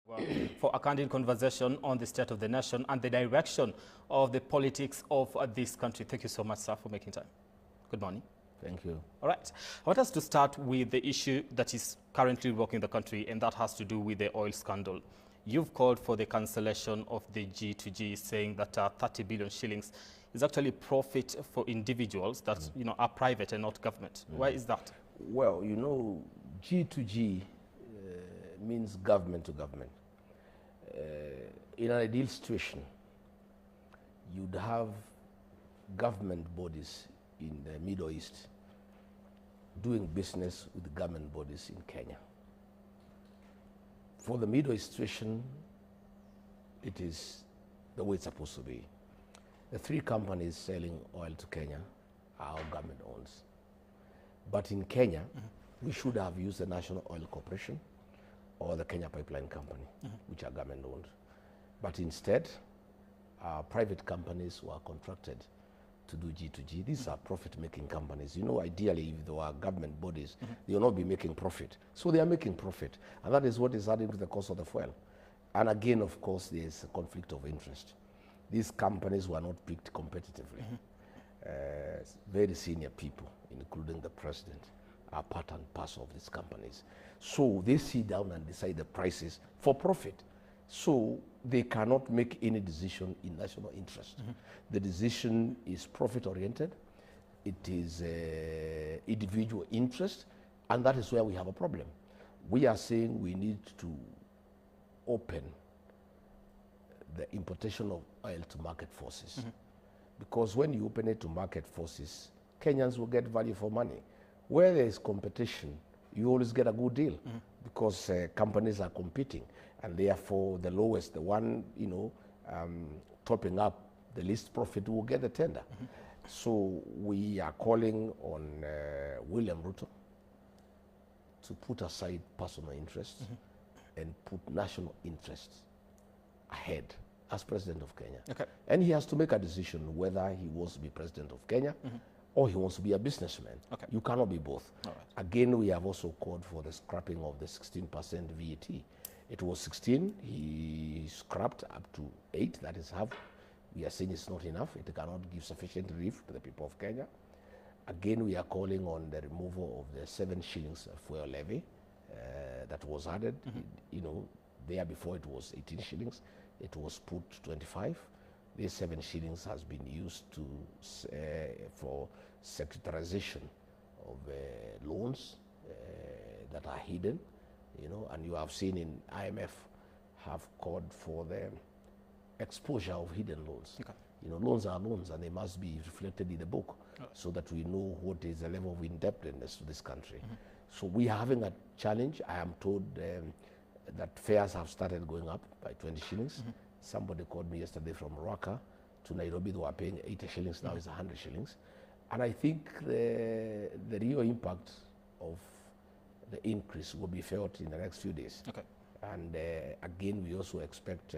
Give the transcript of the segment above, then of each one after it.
Well, for a candid conversation on the state of the nation and the direction of the politics of this country. Thank you so much, sir, for making time. Good morning. Thank you. All right. I want us to start with the issue that is currently rocking the country, and that has to do with the oil scandal. You've called for the cancellation of the G2G, saying that 30 billion shillings is actually profit for individuals that are private and not government. Why is that? Well, G2G means government to government. In an ideal situation, you'd have government bodies in the Middle East doing business with government bodies in Kenya. For the Middle East situation, it is the way it's supposed to be. The three companies selling oil to Kenya are our government owns. But in Kenya, we should have used the National Oil Corporation or the Kenya Pipeline Company, which are government owned. But instead, private companies were contracted to do G2G. These are profit-making companies. Ideally, if there were government bodies, they will not be making profit. So they are making profit. And that is what is adding to the cost of the fuel. And again, of course, there is a conflict of interest. These companies were not picked competitively. Very senior people, including the president, are part and parcel of these companies. So they sit down and decide the prices for profit. So they cannot make any decision in national interest. The decision is profit-oriented. It is individual interest, and that is where we have a problem. We are saying we need to open the importation of oil to market forces. Because when you open it to market forces, Kenyans will get value for money. Where there is competition, you always get a good deal because companies are competing, and therefore the lowest, the one topping up the least profit will get the tender. So we are calling on William Ruto to put aside personal interests and put national interests ahead as president of Kenya. Okay. And he has to make a decision whether he wants to be president of Kenya or he wants to be a businessman. Okay. You cannot be both. All right. Again, we have also called for the scrapping of the 16% VAT. It was 16, he scrapped up to 8, that is half. We are saying it's not enough, it cannot give sufficient relief to the people of Kenya. Again, we are calling on the removal of the 7 shillings fuel levy that was added. There before it was 18 shillings, it was put 25. This 7 shillings has been used to for securitization of loans that are hidden, and you have seen in IMF have called for the exposure of hidden loans. Okay. Loans are loans, and they must be reflected in the book so that we know what is the level of indebtedness to this country. So we are having a challenge. I am told that fares have started going up by 20 shillings. Somebody called me yesterday from Rwaka to Nairobi. They were paying 80 shillings, now it's 100 shillings. And I think the real impact of the increase will be felt in the next few days. Okay. And again, we also expect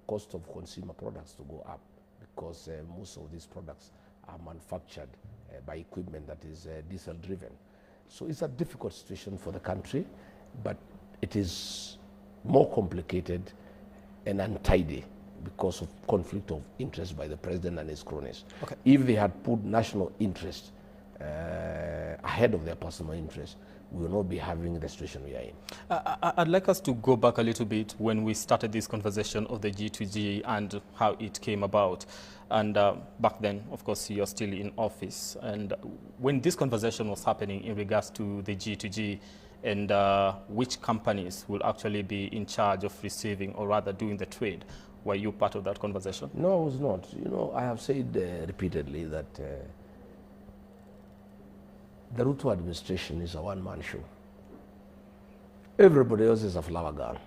cost of consumer products to go up because most of these products are manufactured by equipment that is diesel driven. So it's a difficult situation for the country, but it is more complicated and untidy because of conflict of interest by the president and his cronies. Okay. If they had put national interest ahead of their personal interest, we will not be having the situation we are in. I'd like us to go back a little bit when we started this conversation of the G2G and how it came about. And back then, of course, you're still in office. And when this conversation was happening in regards to the G2G and which companies will actually be in charge of receiving or rather doing the trade, were you part of that conversation? No, I was not. I have said repeatedly that the Ruto administration is a one-man show. Everybody else is a flower girl.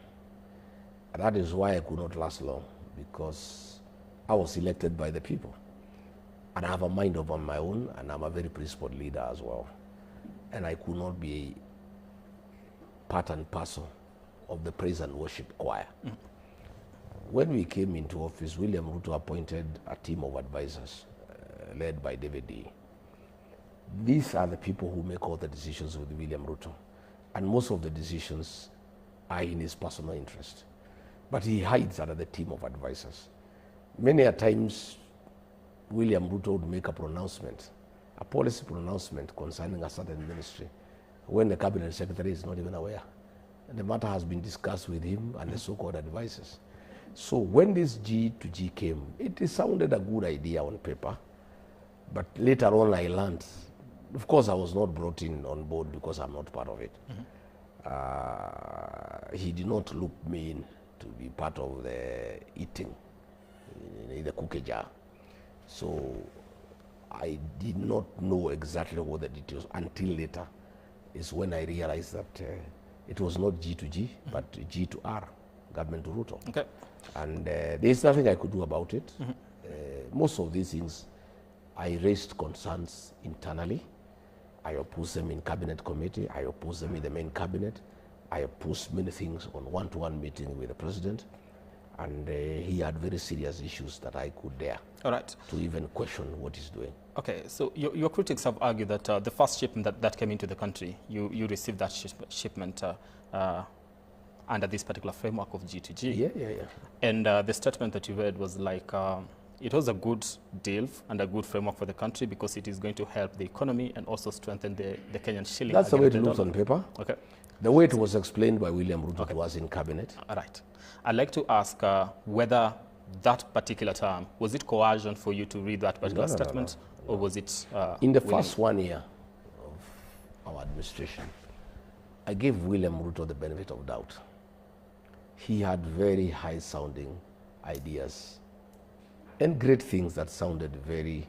And that is why I could not last long, because I was elected by the people. And I have a mind of my own, and I'm a very principled leader as well. And I could not be part and parcel of the praise and worship choir. When we came into office, William Ruto appointed a team of advisors led by David D. These are the people who make all the decisions with William Ruto. And most of the decisions are in his personal interest. but he hides under the team of advisors. Many a times, William Ruto would make a pronouncement, a policy pronouncement concerning a certain ministry, when the cabinet secretary is not even aware. And the matter has been discussed with him and the so-called advisors. So when this G2G came, it sounded a good idea on paper, but later on I learned, of course I was not brought in on board because I'm not part of it. He did not loop me in to be part of the eating in the cookie jar. So I did not know exactly what the details until later is when I realized that it was not G2G, but G2R, government to Ruto. Okay. And there's nothing I could do about it. Most of these things, I raised concerns internally. I opposed them in cabinet committee. I opposed them in the main cabinet. I opposed many things on one-to-one meeting with the president. And he had very serious issues that I could dare to even question what he's doing. Okay, so your critics have argued that the first shipment that came into the country, you received that shipment under this particular framework of G2G. Yeah. And the statement that you read was like, it was a good deal and a good framework for the country because it is going to help the economy and also strengthen the Kenyan shilling. That's the way it looks on paper. Okay. The way it was explained by William Ruto to us in cabinet. All right. I'd like to ask whether that particular term, was it coercion for you to read that particular statement, or was it... in the first 1 year of our administration, I gave William Ruto the benefit of doubt. He had very high-sounding ideas and great things that sounded very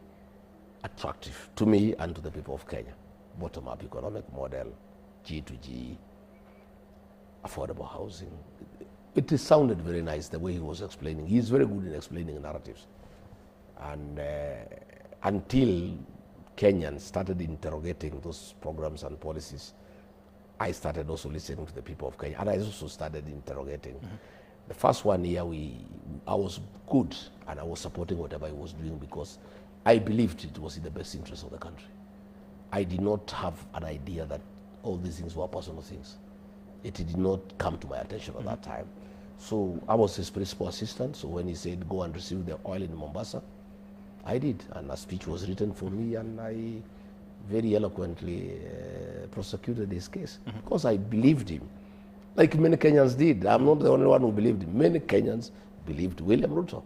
attractive to me and to the people of Kenya. Bottom-up economic model, G2G, affordable housing. It sounded very nice the way he was explaining. He's very good in explaining narratives. And until Kenyans started interrogating those programs and policies, I started also listening to the people of Kenya. And I also started interrogating. The first 1 year, I was good and I was supporting whatever he was doing because I believed it was in the best interest of the country. I did not have an idea that all these things were personal things. It did not come to my attention at that time. So I was his principal assistant. So when he said, go and receive the oil in Mombasa, I did. And a speech was written for me and I very eloquently prosecuted his case because I believed him. Like many Kenyans did. I'm not the only one who believed him. Many Kenyans believed William Ruto.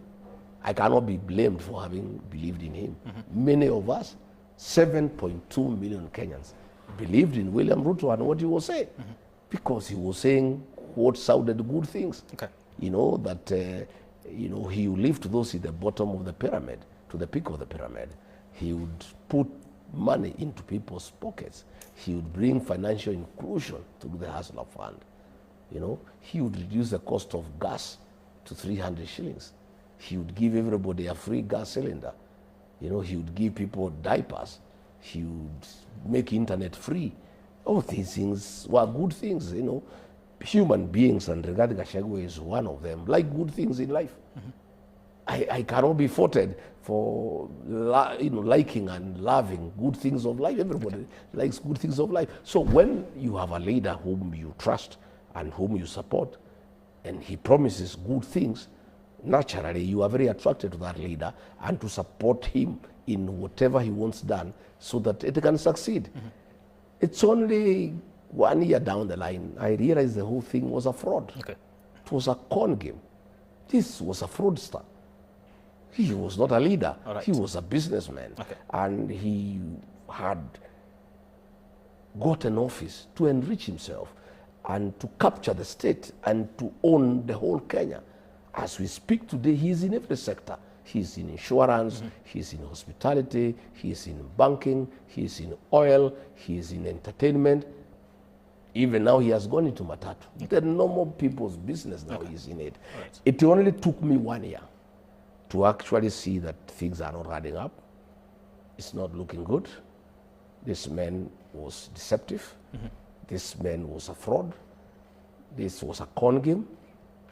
I cannot be blamed for having believed in him. Many of us, 7.2 million Kenyans, believed in William Ruto and what he was saying because he was saying what sounded good things. Okay. You know, that, you know, he would lift those at the bottom of the pyramid to the peak of the pyramid. He would put money into people's pockets. He would bring financial inclusion through the Hustler Fund. You know, he would reduce the cost of gas to 300 shillings. He would give everybody a free gas cylinder. You know, he would give people diapers. He would make internet free. All these things were good things, you know. Human beings, and regarding Gachagua is one of them, like good things in life. I cannot be faulted for liking and loving good things of life. Everybody likes good things of life. So when you have a leader whom you trust and whom you support, and he promises good things, naturally you are very attracted to that leader and to support him in whatever he wants done so that it can succeed. It's only 1 year down the line, I realized the whole thing was a fraud. Okay. It was a con game. This was a fraudster. He was not a leader. Right. He was a businessman. Okay. And he had got an office to enrich himself and to capture the state and to own the whole Kenya. As we speak today, he's in every sector. He's in insurance, he's in hospitality, he's in banking, he's in oil, he's in entertainment. Even now he has gone into Matatu. The normal people's business now is in it. Right. It only took me 1 year to actually see that things are not adding up. It's not looking good. This man was deceptive. This man was a fraud. This was a con game.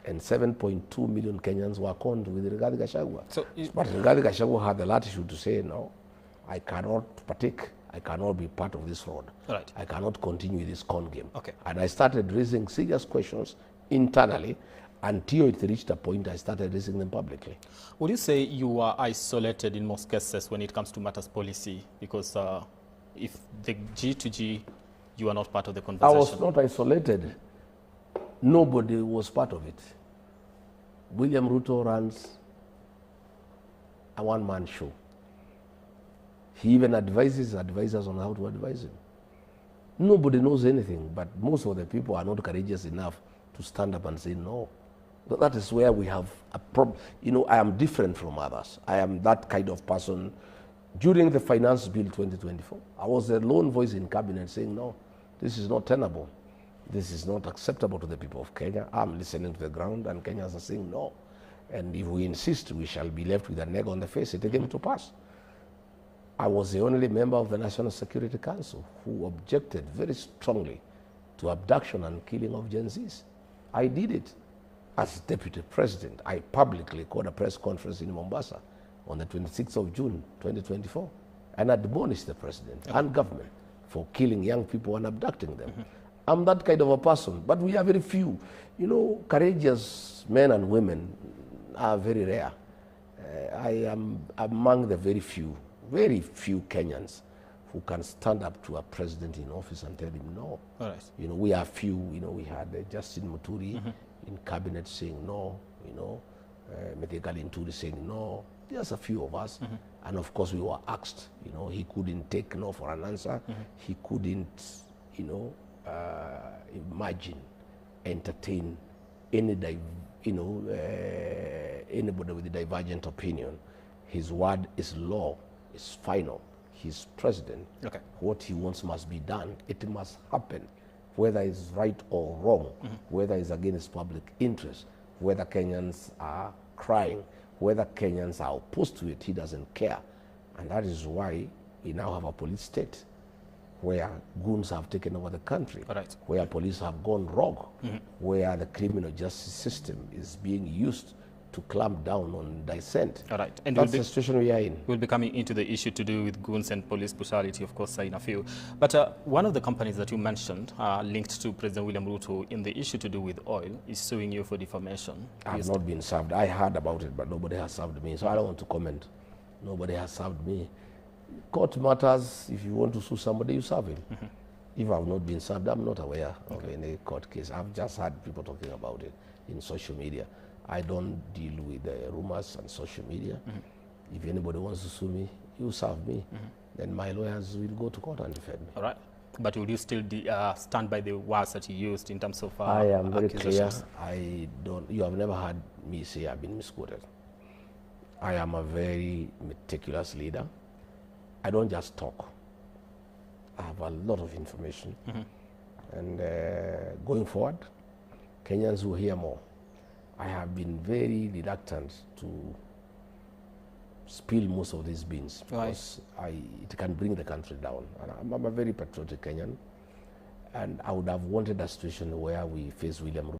And 7.2 million Kenyans were conned with Rigathi Gachagua. But Rigathi Gachagua had the latitude to say, no, I cannot partake. I cannot be part of this fraud. Right. I cannot continue this con game. Okay. And I started raising serious questions internally. until it reached a point I started raising them publicly. Would you say you are isolated in most cases when it comes to matters policy? Because if the G2G, you are not part of the conversation. I was not isolated. Nobody was part of it. William Ruto runs a one-man show. He even advises advisors on how to advise him. Nobody knows anything, but most of the people are not courageous enough to stand up and say no. But that is where we have a problem. You know, I am different from others. I am that kind of person. During the Finance Bill 2024, I was the lone voice in cabinet saying, no, this is not tenable. This is not acceptable to the people of Kenya. I'm listening to the ground, and Kenyans are saying no. And if we insist, we shall be left with an egg on the face. It came to pass. I was the only member of the National Security Council who objected very strongly to abduction and killing of Gen Zs. I did it. As deputy president, I publicly called a press conference in Mombasa on the 26th of June, 2024, and admonished the president and government for killing young people and abducting them. I'm that kind of a person, but we are very few. You know, courageous men and women are very rare. I am among the very few Kenyans who can stand up to a president in office and tell him no. All right. You know, we are few. You know, we had Justin Muturi in cabinet saying no, you know, Methekali Ntuli saying no. There's a few of us. And of course we were asked, you know, he couldn't take no for an answer. He couldn't, you know, imagine, entertain any, anybody with a divergent opinion. His word is law, is final. He's president. Okay. What he wants must be done. It must happen, whether it's right or wrong, whether it's against public interest, whether Kenyans are crying, whether Kenyans are opposed to it, he doesn't care. And that is why we now have a police state where goons have taken over the country, where police have gone rogue, where the criminal justice system is being used to clamp down on dissent. All right. And that's the situation we are in. We'll be coming into the issue to do with goons and police brutality, of course, in a few. But one of the companies that you mentioned linked to President William Ruto in the issue to do with oil is suing you for defamation. I have not been served. I heard about it, but nobody has served me, so I don't want to comment. Nobody has served me. Court matters. If you want to sue somebody, you serve him. If I've not been served, I'm not aware of any court case. I've just heard people talking about it in social media. I don't deal with the rumors on social media. If anybody wants to sue me, you serve me. Then my lawyers will go to court and defend me. All right. But will you still stand by the words that you used in terms of I am very clear. You have never heard me say I've been misquoted. I am a very meticulous leader. I don't just talk. I have a lot of information. And going forward, Kenyans will hear more. I have been very reluctant to spill most of these beans because it can bring the country down. And I'm a very patriotic Kenyan, and I would have wanted a situation where we face William Ruto